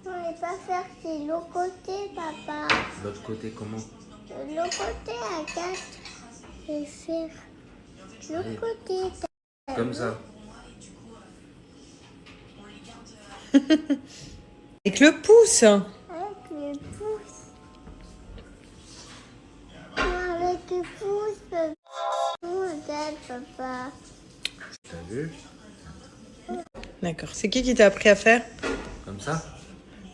On ne pas faire, c'est l'autre côté, papa. L'autre côté, comment? L'autre côté à 4. Et faire l'autre côté. Comme ça. Avec le pouce. Avec le pouce. Avec le pouce. Regarde, papa. T'as vu? D'accord. C'est qui t'a appris à faire? Comme ça?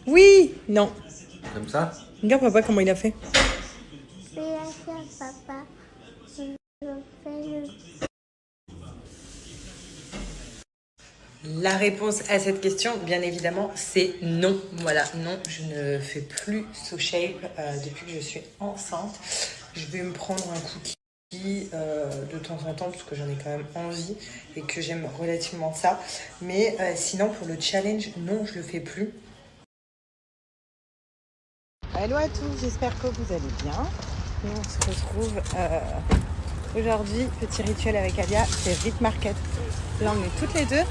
Oui. Non. Comme ça? Regarde papa comment il a fait. Je vais la faire, papa. Je fais le... La réponse à cette question, bien évidemment, c'est non. Voilà, non, je ne fais plus SoShape depuis que je suis enceinte. Je vais me prendre un cookie de temps en temps parce que j'en ai quand même envie et que j'aime relativement ça. Mais sinon, pour le challenge, non, je le fais plus. Hello à tous, j'espère que vous allez bien. Et on se retrouve aujourd'hui, petit rituel avec Alia, c'est Vite Market. Là, on est toutes les deux.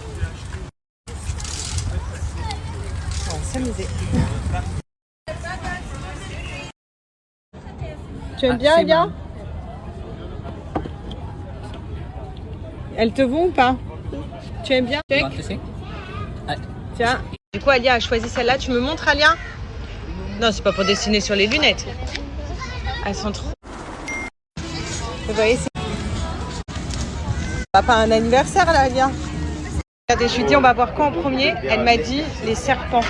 On va s'amuser. Tu aimes bien, Alia? Bon. Elles te vont ou pas? Tu aimes bien? Tiens. Du coup, Alia a choisi celle-là. Tu me montres, Alia? Non, c'est pas pour dessiner sur les lunettes. Elles sont trop... Vous voyez, c'est... Papa a un anniversaire, là, Alia. Regardez, je lui dis, on va voir quoi en premier? Elle m'a dit les serpents.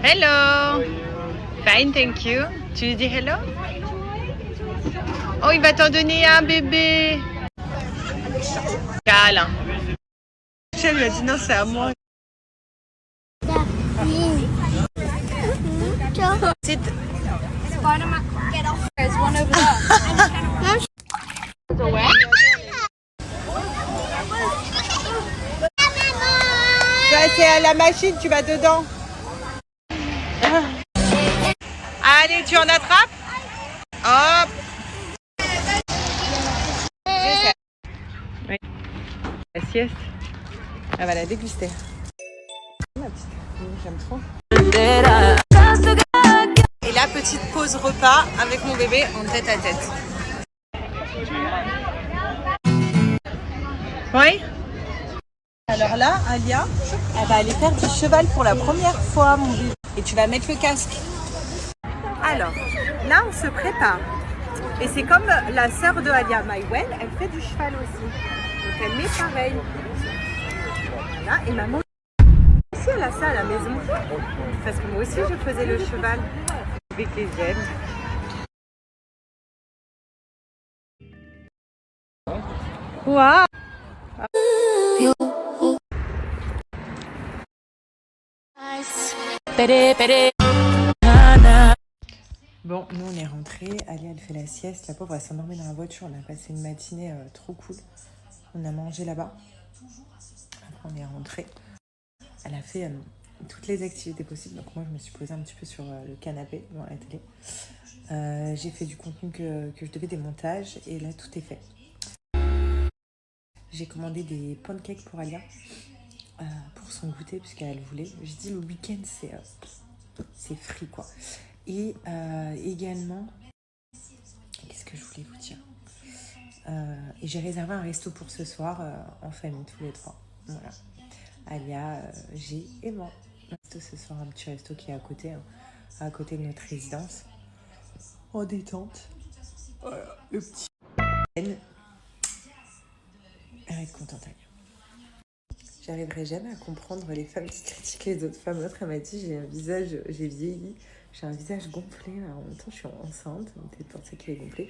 Hello! Fine, thank you. Tu lui dis hello? Oh, il va t'en donner un, bébé. Câlin. Elle lui a dit non, c'est à moi. Sit. Spider-Man, get off. There's one over there. C'est à la machine, tu vas dedans. Allez, tu en attrapes? Hop. Oui. La sieste, elle va la déguster. Ma petite, j'aime trop. Et la petite pause repas avec mon bébé en tête à tête. Oui. Alors là, Alia, elle va aller faire du cheval pour la première fois, mon bébé. Et tu vas mettre le casque. Alors, là, on se prépare. Et c'est comme la sœur de Alia, Maïwen, elle fait du cheval aussi. Donc elle met pareil. Voilà, et maman aussi, elle a ça à la maison. Parce que moi aussi, je faisais le cheval. Avec les j'aime. Waouh! Bon, nous on est rentrés. Alia elle fait la sieste. La pauvre elle s'endormait dans la voiture. On a passé une matinée trop cool. On a mangé là-bas. Après on est rentrés. Elle a fait toutes les activités possibles. Donc moi je me suis posée un petit peu sur le canapé devant la télé. J'ai fait du contenu que je devais, des montages. Et là tout est fait. J'ai commandé des pancakes pour Alia. Pour son goûter puisqu'elle voulait. Je dis le week-end c'est free quoi. Et également, qu'est-ce que je voulais vous dire? Et j'ai réservé un resto pour ce soir en famille tous les trois. Voilà. Alia, G et moi. Resto ce soir, un petit resto qui est à côté de notre résidence. En détente. Voilà, le petit. Elle va être contente, Alia. J'arriverai jamais à comprendre les femmes qui critiquent les autres femmes. L'autre, elle m'a dit, j'ai vieilli, j'ai un visage gonflé. En même temps, je suis enceinte, donc peut-être pour ça qu'il est gonflé.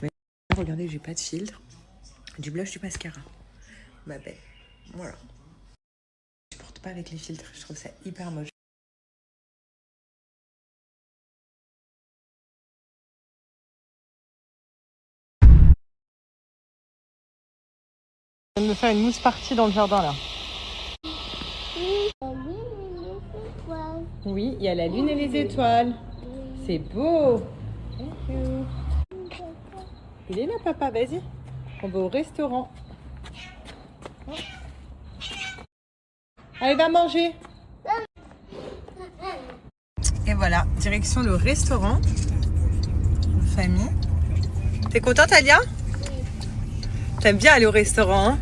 Mais regardez, j'ai pas de filtre, du blush, du mascara. Ma belle, voilà. Je porte pas avec les filtres, je trouve ça hyper moche. Je viens de me faire une mousse party dans le jardin là. Oui, il y a la lune et les étoiles. C'est beau. Thank you. Il est là, papa, vas-y. On va au restaurant. Allez, va manger. Et voilà, direction le restaurant. En famille. T'es contente, Alia? T'aimes bien aller au restaurant, hein?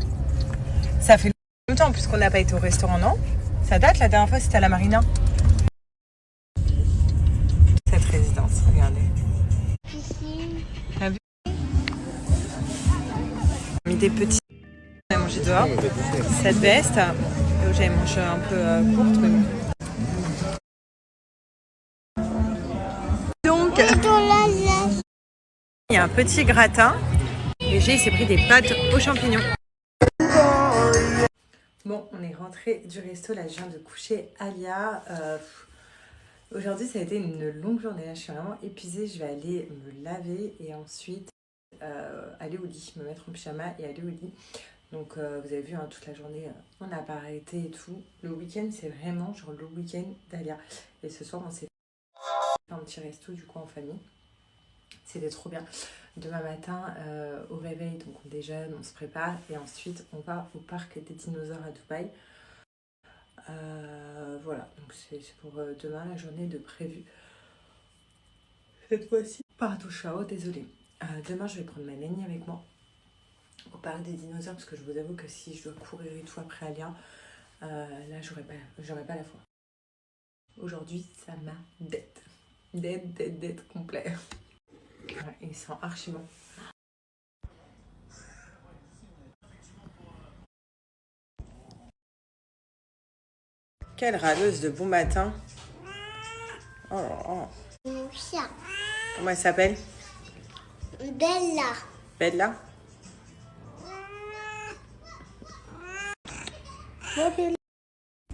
Ça fait longtemps en plus qu'on n'a pas été au restaurant, non? Ça date, la dernière fois c'était à la Marina. Cette résidence, regardez. T'as vu? On a mis des petits. J'avais mangé dehors. Cette veste, j'avais mangé un peu courte, mais bon. Donc, il y a un petit gratin. Et G s'est pris des pâtes aux champignons. Bon, on est rentré du resto. Là, je viens de coucher Alia. Aujourd'hui, ça a été une longue journée. Là, je suis vraiment épuisée. Je vais aller me laver et ensuite aller au lit, me mettre en pyjama et aller au lit. Donc, vous avez vu, hein, toute la journée, on n'a pas arrêté et tout. Le week-end, c'est vraiment genre le week-end d'Alia. Et ce soir, on s'est fait un petit resto du coup en famille. C'était trop bien. Demain matin, au réveil, donc on déjeune, on se prépare et ensuite on va au parc des dinosaures à Dubaï. Voilà, donc c'est pour demain la journée de prévu. Cette fois-ci, pardon, Chao, désolée. Demain, je vais prendre ma nanny avec moi au parc des dinosaures parce que je vous avoue que si je dois courir et tout après Alia, là, j'aurais pas la foi. Aujourd'hui, ça m'a d'être complet. Ouais, il sent archi bon. Quelle râleuse de bon matin. Oh là là. Mon chat. Comment elle s'appelle? Bella. Bella.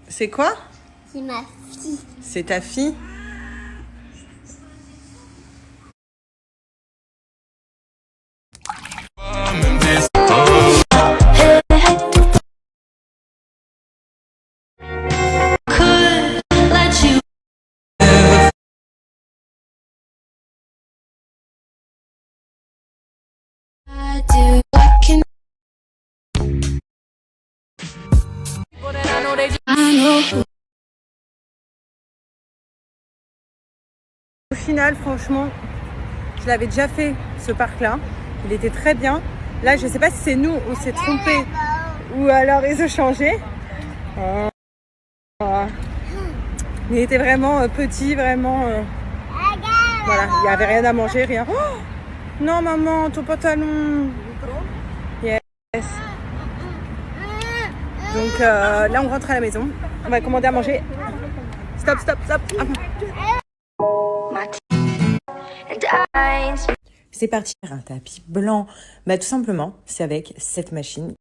C'est quoi? C'est ma fille. C'est ta fille? Au final, franchement, je l'avais déjà fait, ce parc-là. Il était très bien. Là, je sais pas si c'est nous, on s'est trompé ou alors ils ont changé. Il était vraiment petit, vraiment... voilà, il n'y avait rien à manger, rien. Oh non, maman, ton pantalon. Yes. Donc là, on rentre à la maison. On va commander à manger. Stop. C'est parti. Un tapis blanc. Bah, tout simplement, c'est avec cette machine.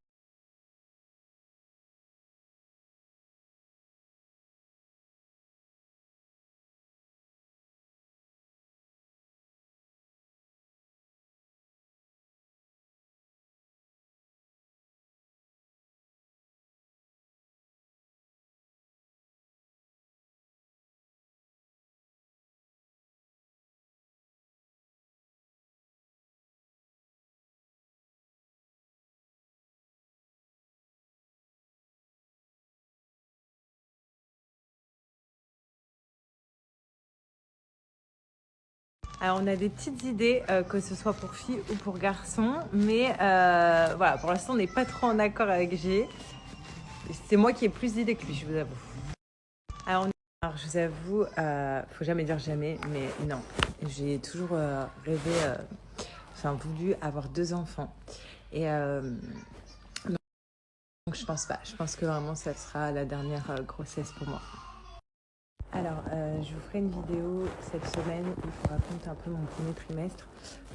Alors on a des petites idées, que ce soit pour filles ou pour garçons, mais voilà, pour l'instant on n'est pas trop en accord avec G. C'est moi qui ai plus d'idées que lui, je vous avoue. Alors je vous avoue, faut jamais dire jamais, mais non, j'ai toujours rêvé, voulu avoir 2 enfants. Et donc je pense pas, je pense que vraiment ça sera la dernière grossesse pour moi. Alors, je vous ferai une vidéo cette semaine où je vous raconte un peu mon premier trimestre,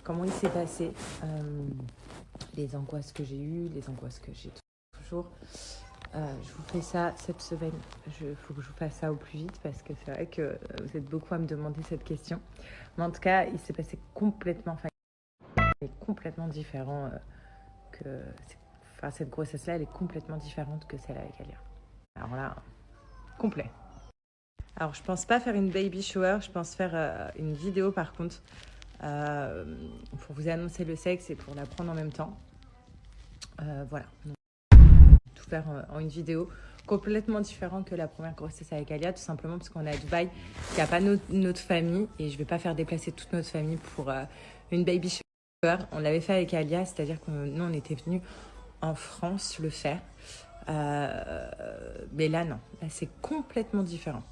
comment il s'est passé, les angoisses que j'ai eues, les angoisses que j'ai toujours. Je vous fais ça cette semaine. Il faut que je vous fasse ça au plus vite parce que c'est vrai que vous êtes beaucoup à me demander cette question. Mais en tout cas, il s'est passé complètement différent que... Enfin, cette grossesse-là, elle est complètement différente que celle avec Alia. Alors là, complet. Alors, je pense pas faire une baby shower, je pense faire une vidéo par contre pour vous annoncer le sexe et pour l'apprendre en même temps. Voilà. Donc, tout faire en une vidéo complètement différent que la première grossesse avec Alia, tout simplement parce qu'on a à Dubaï, il n'y a pas notre famille et je ne vais pas faire déplacer toute notre famille pour une baby shower. On l'avait fait avec Alia, c'est-à-dire que nous, on était venus en France le faire. Mais là, non. Là, c'est complètement différent.